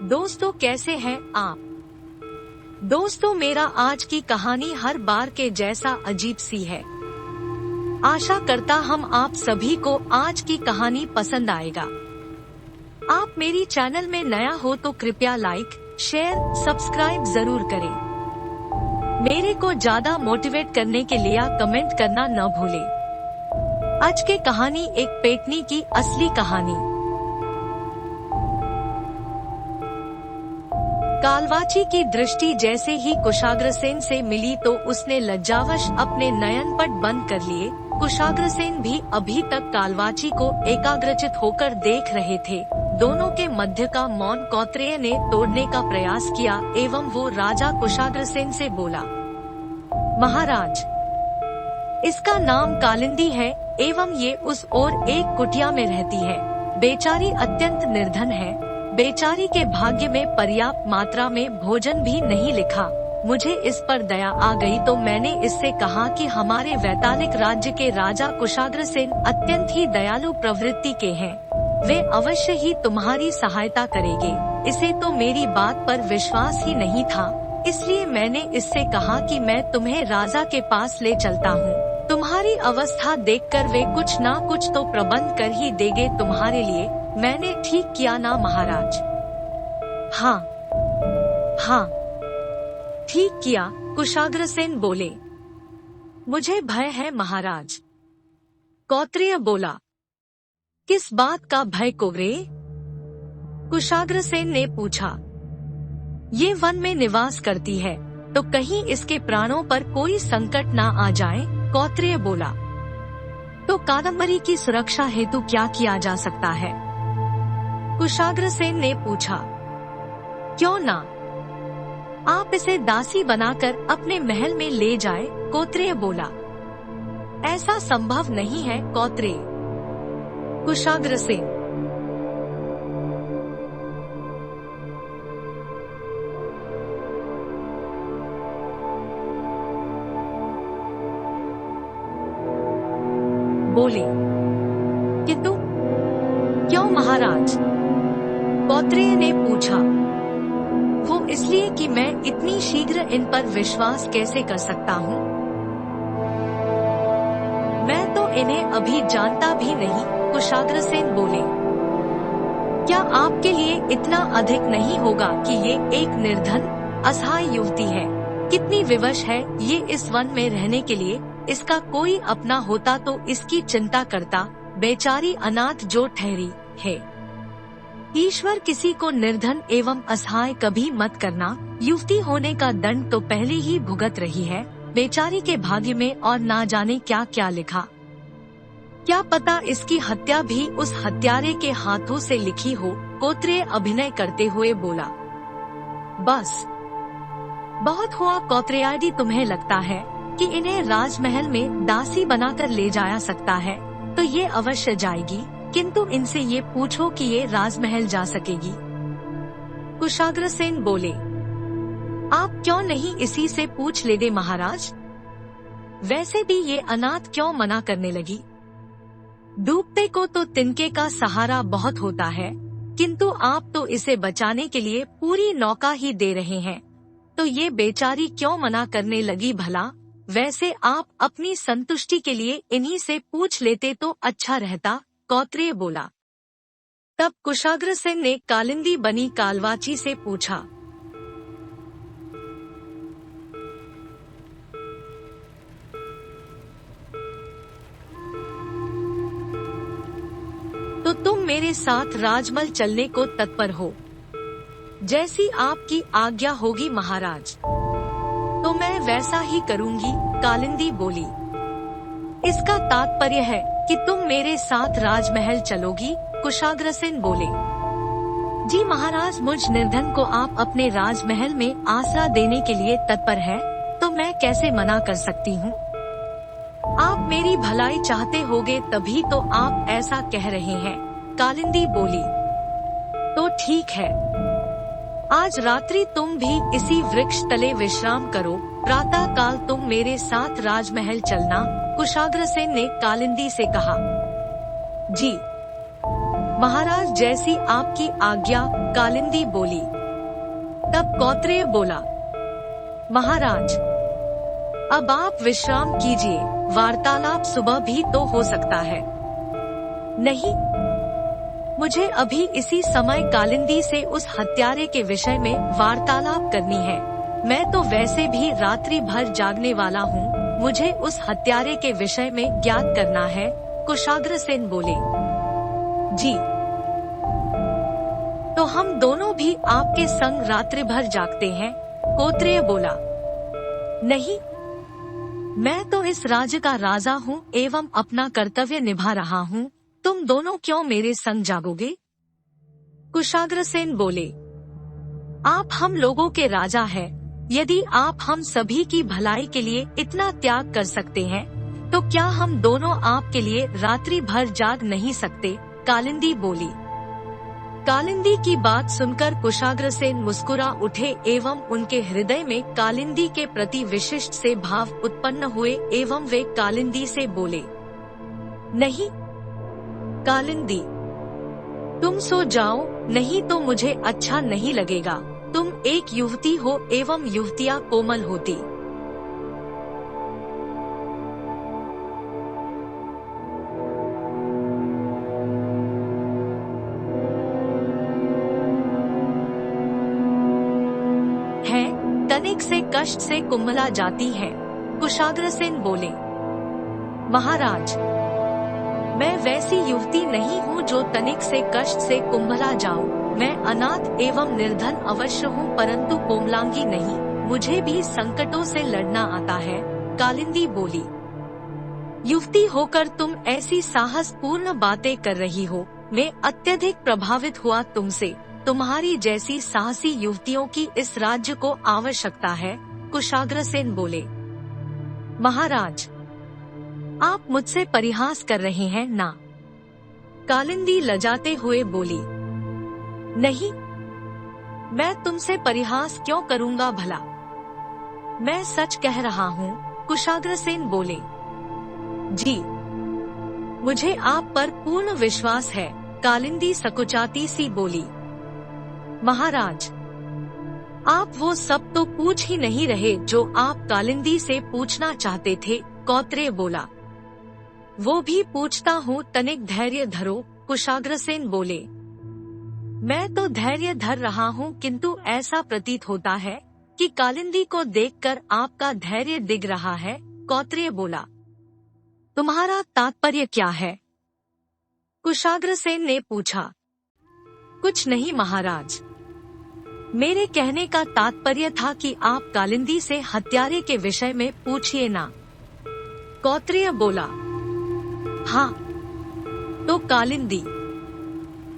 दोस्तों कैसे हैं आप। दोस्तों मेरा आज की कहानी हर बार के जैसा अजीब सी है। आशा करता हम आप सभी को आज की कहानी पसंद आएगा। आप मेरी चैनल में नया हो तो कृपया लाइक, शेयर, सब्सक्राइब जरूर करें। मेरे को ज्यादा मोटिवेट करने के लिए कमेंट करना न भूलें। आज के कहानी एक पेटनी की असली कहानी। कालवाची की दृष्टि जैसे ही कुशाग्रसेन से मिली तो उसने लज्जावश अपने नयनपट बंद कर लिए। कुशाग्रसेन भी अभी तक कालवाची को एकाग्रचित होकर देख रहे थे। दोनों के मध्य का मौन कौत्रेय ने तोड़ने का प्रयास किया एवं वो राजा कुशाग्रसेन से बोला, महाराज, इसका नाम कालिंदी है एवं ये उस ओर एक कुटिया में रहती है। बेचारी अत्यंत निर्धन है। बेचारी के भाग्य में पर्याप्त मात्रा में भोजन भी नहीं लिखा। मुझे इस पर दया आ गई तो मैंने इससे कहा कि हमारे वैतालिक राज्य के राजा कुशाग्रसेन अत्यंत ही दयालु प्रवृत्ति के हैं। वे अवश्य ही तुम्हारी सहायता करेंगे। इसे तो मेरी बात पर विश्वास ही नहीं था, इसलिए मैंने इससे कहा कि मैं तुम्हें राजा के पास ले चलता हूँ। तुम्हारी अवस्था देखकर वे कुछ न कुछ तो प्रबंध कर ही देंगे तुम्हारे लिए। मैंने ठीक किया ना महाराज? हाँ ठीक किया, कुशाग्रसेन बोले। मुझे भय है महाराज। कौत्रेय बोला, किस बात का भय कोवरे? कुशाग्रसेन ने पूछा। ये वन में निवास करती है तो कहीं इसके प्राणों पर कोई संकट ना आ जाए। कौत्रेय बोला, तो कादम्बरी की सुरक्षा हेतु क्या किया जा सकता है? कुशाग्रसेन ने पूछा। क्यों ना आप इसे दासी बनाकर अपने महल में ले जाए? कौत्रेय बोला। ऐसा संभव नहीं है कौत्रेय। कुशाग्रसेन बोले, किंतु क्यों महाराज? कौत्रेय ने पूछा। वो इसलिए कि मैं इतनी शीघ्र इन पर विश्वास कैसे कर सकता हूँ? मैं तो इन्हें अभी जानता भी नहीं। कुशाग्रसेन बोले। क्या आपके लिए इतना अधिक नहीं होगा कि ये एक निर्धन असहाय युवती है? कितनी विवश है ये इस वन में रहने के लिए। इसका कोई अपना होता तो इसकी चिंता करता। बेचारी अनाथ जो ठहरी है। ईश्वर किसी को निर्धन एवं असहाय कभी मत करना। युवती होने का दंड तो पहले ही भुगत रही है। बेचारी के भाग्य में और ना जाने क्या क्या लिखा। क्या पता इसकी हत्या भी उस हत्यारे के हाथों से लिखी हो। कौत्रेय अभिनय करते हुए बोला। बस बहुत हुआ कौत्रेयादि। तुम्हें लगता है कि इन्हें राजमहल में दासी बनाकर ले जाया सकता है तो ये अवश्य जाएगी, किंतु इनसे ये पूछो कि ये राजमहल जा सकेगी? कुशाग्रसेन बोले। आप क्यों नहीं इसी से पूछ लेते महाराज? वैसे भी ये अनाथ क्यों मना करने लगी? डूबते को तो तिनके का सहारा बहुत होता है, किंतु आप तो इसे बचाने के लिए पूरी नौका ही दे रहे हैं, तो ये बेचारी क्यों मना करने लगी भला? वैसे आप अपनी संतुष्टि के लिए इन्हीं से पूछ लेते तो अच्छा रहता। कौत्रेय बोला। तब कुशाग्रसेन ने कालिंदी बनी कालवाची से पूछा। तो तुम मेरे साथ राजमहल चलने को तत्पर हो? जैसी आपकी आज्ञा होगी महाराज। तो मैं वैसा ही करूंगी। कालिंदी बोली। इसका तात्पर्य है कि तुम मेरे साथ राजमहल चलोगी? कुशाग्रसेन बोले। जी महाराज, मुझ निर्धन को आप अपने राजमहल में आसरा देने के लिए तत्पर है तो मैं कैसे मना कर सकती हूँ? आप मेरी भलाई चाहते होगे तभी तो आप ऐसा कह रहे हैं। कालिंदी बोली। तो ठीक है, आज रात्रि तुम भी इसी वृक्ष तले विश्राम करो। प्रातः काल तुम मेरे साथ राजमहल चलना। कुशाग्रसेन ने कालिंदी से कहा। जी महाराज, जैसी आपकी आज्ञा। कालिंदी बोली। तब कौत्रेय बोला, महाराज, अब आप विश्राम कीजिए, वार्तालाप सुबह भी तो हो सकता है। नहीं, मुझे अभी इसी समय कालिंदी से उस हत्यारे के विषय में वार्तालाप करनी है। मैं तो वैसे भी रात्रि भर जागने वाला हूँ, मुझे उस हत्यारे के विषय में ज्ञात करना है। कुशाग्रसेन बोले, जी, तो हम दोनों भी आपके संग रात्रि भर जागते हैं। कौत्रेय बोला, नहीं, मैं तो इस राज्य का राजा हूँ एवं अपना कर्तव्य निभा रहा हूँ, तुम दोनों क्यों मेरे संग जागोगे? कुशाग्रसेन बोले, आप हम लोगों के राजा हैं, यदि आप हम सभी की भलाई के लिए इतना त्याग कर सकते हैं, तो क्या हम दोनों आपके लिए रात्रि भर जाग नहीं सकते? कालिंदी बोली। कालिंदी की बात सुनकर कुशाग्रसेन मुस्कुरा उठे एवं उनके हृदय में कालिंदी के प्रति विशिष्ट से भाव उत्पन्न हुए एवं वे कालिंदी से बोले, नहीं कालिंदी, तुम सो जाओ, नहीं तो मुझे अच्छा नहीं लगेगा। तुम एक युवती हो एवं युवतियाँ कोमल होती। तनिक से कष्ट से कुम्भला जाती है। कुशाग्रसेन बोले, महाराज, मैं वैसी युवती नहीं हूँ जो तनिक से कष्ट से कुम्भला जाऊँ। मैं अनाथ एवं निर्धन अवश्य हूँ, परंतु कोमलांगी नहीं। मुझे भी संकटों से लड़ना आता है। कालिंदी बोली, युवती होकर तुम ऐसी साहसपूर्ण बातें कर रही हो, मैं अत्यधिक प्रभावित हुआ तुमसे। तुम्हारी जैसी साहसी युवतियों की इस राज्य को आवश्यकता है। कुशाग्रसेन बोले, महाराज, आप मुझसे परिहास कर रहे हैं ना? कालिंदी लजाते हुए बोली, नहीं, मैं तुमसे परिहास क्यों करूँगा भला? मैं सच कह रहा हूँ। कुशाग्रसेन बोले, जी, मुझे आप पर पूर्ण विश्वास है। कालिंदी सकुचाती सी बोली, महाराज, आप वो सब तो पूछ ही नहीं रहे जो आप कालिंदी से पूछना चाहते थे। कौत्रेय बोला, वो भी पूछता हूँ, तनिक धैर्य धरो। कुशाग्रसेन बोले, मैं तो धैर्य धर रहा हूँ, किंतु ऐसा प्रतीत होता है कि कालिंदी को देखकर आपका धैर्य दिग रहा है। कौत्रेय बोला, तुम्हारा तात्पर्य क्या है? कुशाग्रसेन ने पूछा। कुछ नहीं महाराज, मेरे कहने का तात्पर्य था कि आप कालिंदी से हत्यारे के विषय में पूछिए ना। कौत्रेय बोला, हाँ, तो कालिंदी,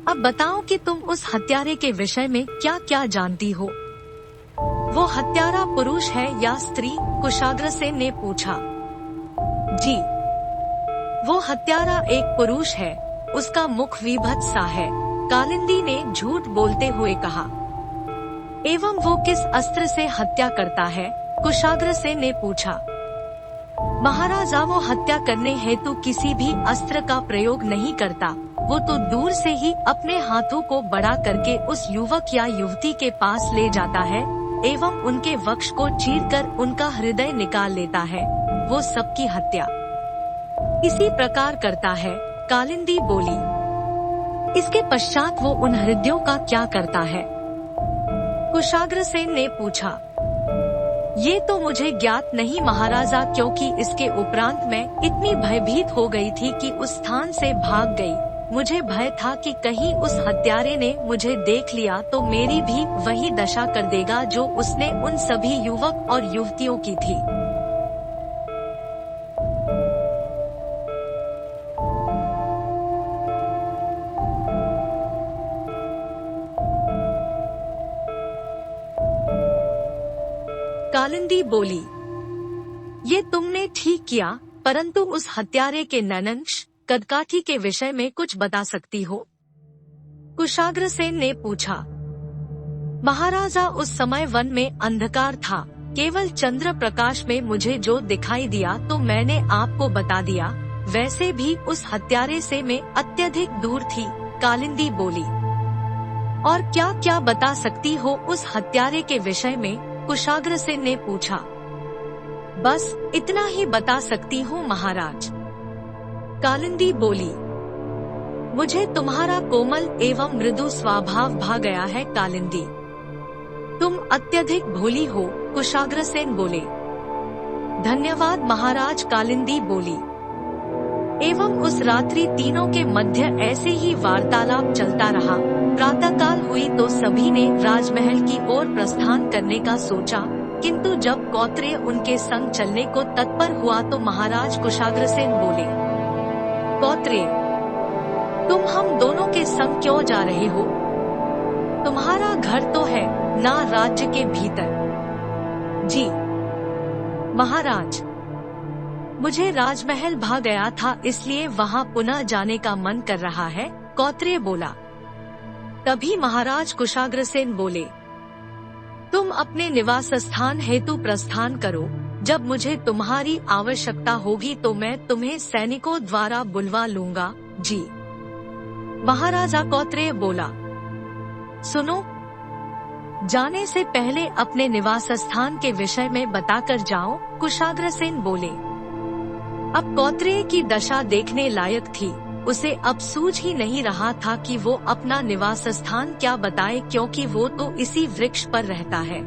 अब बताओ कि तुम उस हत्यारे के विषय में क्या क्या जानती हो? वो हत्यारा पुरुष है या स्त्री? कुशाग्रसेन ने पूछा। जी, वो हत्यारा एक पुरुष है, उसका मुख विभत्स सा है। कालिंदी ने झूठ बोलते हुए कहा। एवं वो किस अस्त्र से हत्या करता है? कुशाग्रसेन ने पूछा। महाराजा, वो हत्या करने हेतु किसी भी अस्त्र का प्रयोग नहीं करता, वो तो दूर से ही अपने हाथों को बड़ा करके उस युवक या युवती के पास ले जाता है एवं उनके वक्ष को चीरकर उनका हृदय निकाल लेता है। वो सबकी हत्या इसी प्रकार करता है। कालिंदी बोली, इसके पश्चात वो उन हृदयों का क्या करता है? कुशाग्रसेन ने पूछा। ये तो मुझे ज्ञात नहीं महाराजा, क्योंकि इसके उपरांत मैं इतनी भयभीत हो गई थी कि उस स्थान से भाग गई। मुझे भय था कि कहीं उस हत्यारे ने मुझे देख लिया तो मेरी भी वही दशा कर देगा जो उसने उन सभी युवक और युवतियों की थी। कालिंदी बोली, ये तुमने ठीक किया, परंतु उस हत्यारे के नैनंश कदकाठी के विषय में कुछ बता सकती हो? कुशाग्रसेन ने पूछा। महाराजा, उस समय वन में अंधकार था, केवल चंद्र प्रकाश में मुझे जो दिखाई दिया तो मैंने आपको बता दिया। वैसे भी उस हत्यारे से मैं अत्यधिक दूर थी। कालिंदी बोली। और क्या क्या बता सकती हो उस हत्यारे के विषय में? कुशाग्रसेन ने पूछा। बस इतना ही बता सकती हूँ महाराज, कालिंदी बोली। मुझे तुम्हारा कोमल एवं मृदु स्वभाव भा गया है कालिंदी, तुम अत्यधिक भोली हो, कुशाग्रसेन बोले। धन्यवाद महाराज, कालिंदी बोली। एवं उस रात्रि तीनों के मध्य ऐसे ही वार्तालाप चलता रहा। प्रातःकाल हुई तो सभी ने राजमहल की ओर प्रस्थान करने का सोचा, किंतु जब कौत्रेय उनके संग चलने को तत्पर हुआ तो महाराज कुशाग्रसेन बोले, कौत्रेय, तुम हम दोनों के संग क्यों जा रहे हो? तुम्हारा घर तो है ना राज्य के भीतर? जी महाराज, मुझे राजमहल भा गया था, इसलिए वहाँ पुनः जाने का मन कर रहा है, कौत्रेय बोला। तभी महाराज कुशाग्रसेन बोले, तुम अपने निवास स्थान हेतु प्रस्थान करो, जब मुझे तुम्हारी आवश्यकता होगी तो मैं तुम्हें सैनिकों द्वारा बुलवा लूंगा। जी महाराजा, कौत्रेय बोला। सुनो, जाने से पहले अपने निवास स्थान के विषय में बताकर जाओ, कुशाग्रसेन बोले। अब कौत्रेय की दशा देखने लायक थी, उसे अब सूझ ही नहीं रहा था कि वो अपना निवास स्थान क्या बताए, क्योंकि वो तो इसी वृक्ष पर रहता है।